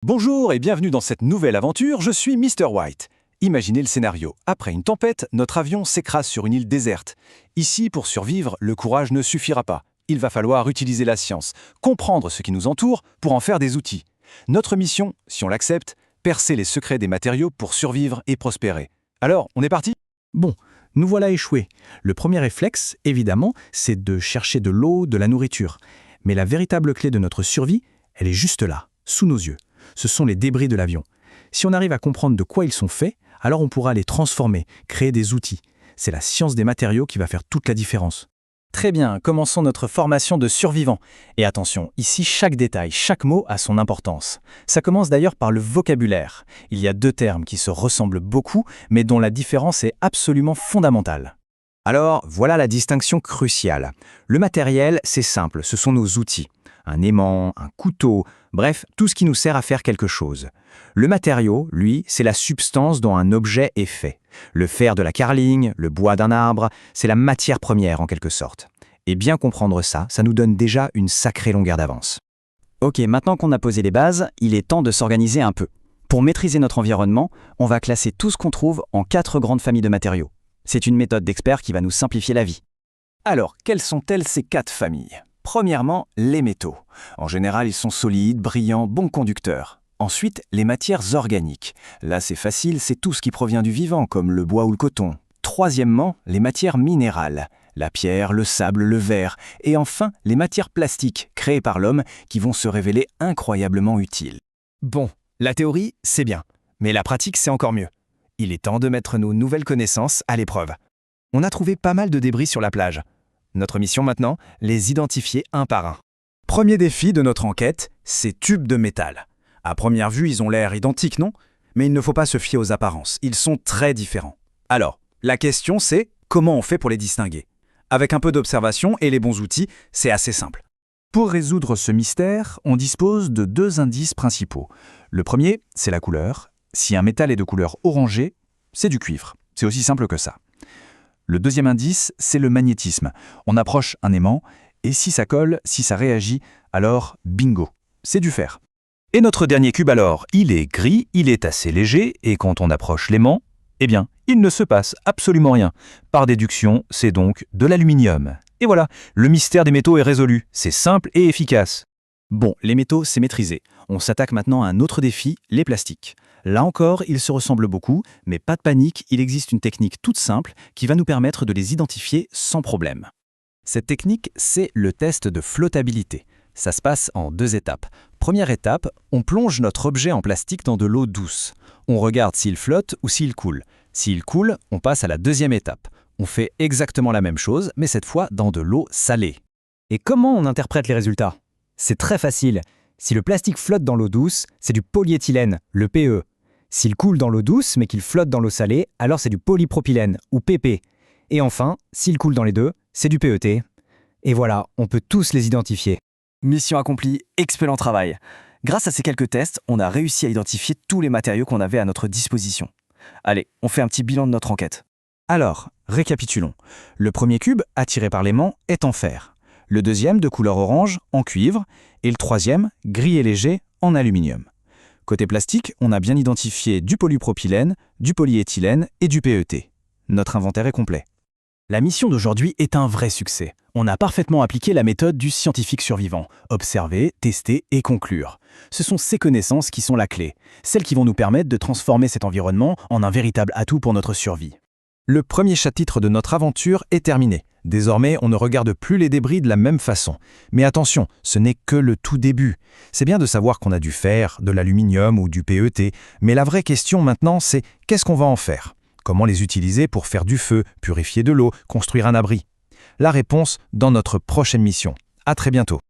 Bonjour et bienvenue dans cette nouvelle aventure, je suis Mr. White. Imaginez le scénario. Après une tempête, notre avion s'écrase sur une île déserte. Ici, pour survivre, le courage ne suffira pas. Il va falloir utiliser la science, comprendre ce qui nous entoure pour en faire des outils. Notre mission, si on l'accepte, percer les secrets des matériaux pour survivre et prospérer. Alors, on est parti ? Bon, nous voilà échoués. Le premier réflexe, évidemment, c'est de chercher de l'eau, de la nourriture. Mais la véritable clé de notre survie, elle est juste là, sous nos yeux. Ce sont les débris de l'avion. Si on arrive à comprendre de quoi ils sont faits, alors on pourra les transformer, créer des outils. C'est la science des matériaux qui va faire toute la différence. Très bien, commençons notre formation de survivants. Et attention, ici chaque détail, chaque mot a son importance. Ça commence d'ailleurs par le vocabulaire. Il y a deux termes qui se ressemblent beaucoup, mais dont la différence est absolument fondamentale. Alors, voilà la distinction cruciale. Le matériel, c'est simple, ce sont nos outils. Un aimant, un couteau, bref, tout ce qui nous sert à faire quelque chose. Le matériau, lui, c'est la substance dont un objet est fait. Le fer de la carling, le bois d'un arbre, c'est la matière première en quelque sorte. Et bien comprendre ça, ça nous donne déjà une sacrée longueur d'avance. Ok, maintenant qu'on a posé les bases, il est temps de s'organiser un peu. Pour maîtriser notre environnement, on va classer tout ce qu'on trouve en 4 grandes familles de matériaux. C'est une méthode d'expert qui va nous simplifier la vie. Alors, quelles sont-elles ces 4 familles ? Premièrement, les métaux. En général, ils sont solides, brillants, bons conducteurs. Ensuite, les matières organiques. Là, c'est facile, c'est tout ce qui provient du vivant, comme le bois ou le coton. Troisièmement, les matières minérales. La pierre, le sable, le verre. Et enfin, les matières plastiques, créées par l'homme, qui vont se révéler incroyablement utiles. Bon, la théorie, c'est bien. Mais la pratique, c'est encore mieux. Il est temps de mettre nos nouvelles connaissances à l'épreuve. On a trouvé pas mal de débris sur la plage. Notre mission maintenant, les identifier un par un. Premier défi de notre enquête, ces tubes de métal. À première vue, ils ont l'air identiques, non ? Mais il ne faut pas se fier aux apparences, ils sont très différents. Alors, la question c'est, comment on fait pour les distinguer ? Avec un peu d'observation et les bons outils, c'est assez simple. Pour résoudre ce mystère, on dispose de 2 indices principaux. Le premier, c'est la couleur. Si un métal est de couleur orangée, c'est du cuivre. C'est aussi simple que ça. Le deuxième indice, c'est le magnétisme. On approche un aimant, et si ça colle, si ça réagit, alors bingo, c'est du fer. Et notre dernier cube alors, il est gris, il est assez léger, et quand on approche l'aimant, eh bien, il ne se passe absolument rien. Par déduction, c'est donc de l'aluminium. Et voilà, le mystère des métaux est résolu, c'est simple et efficace. Bon, les métaux, c'est maîtrisé. On s'attaque maintenant à un autre défi, les plastiques. Là encore, ils se ressemblent beaucoup, mais pas de panique, il existe une technique toute simple qui va nous permettre de les identifier sans problème. Cette technique, c'est le test de flottabilité. Ça se passe en 2 étapes. Première étape, on plonge notre objet en plastique dans de l'eau douce. On regarde s'il flotte ou s'il coule. S'il coule, on passe à la deuxième étape. On fait exactement la même chose, mais cette fois dans de l'eau salée. Et comment on interprète les résultats ? C'est très facile. Si le plastique flotte dans l'eau douce, c'est du polyéthylène, le PE. S'il coule dans l'eau douce mais qu'il flotte dans l'eau salée, alors c'est du polypropylène, ou PP. Et enfin, s'il coule dans les deux, c'est du PET. Et voilà, on peut tous les identifier. Mission accomplie, excellent travail. Grâce à ces quelques tests, on a réussi à identifier tous les matériaux qu'on avait à notre disposition. Allez, on fait un petit bilan de notre enquête. Alors, récapitulons. Le premier cube, attiré par l'aimant, est en fer. Le deuxième, de couleur orange, en cuivre. Et le troisième, gris et léger, en aluminium. Côté plastique, on a bien identifié du polypropylène, du polyéthylène et du PET. Notre inventaire est complet. La mission d'aujourd'hui est un vrai succès. On a parfaitement appliqué la méthode du scientifique survivant. Observer, tester et conclure. Ce sont ces connaissances qui sont la clé. Celles qui vont nous permettre de transformer cet environnement en un véritable atout pour notre survie. Le premier chapitre de notre aventure est terminé. Désormais, on ne regarde plus les débris de la même façon. Mais attention, ce n'est que le tout début. C'est bien de savoir qu'on a du fer, de l'aluminium ou du PET, mais la vraie question maintenant, c'est qu'est-ce qu'on va en faire ? Comment les utiliser pour faire du feu, purifier de l'eau, construire un abri ? La réponse dans notre prochaine mission. À très bientôt.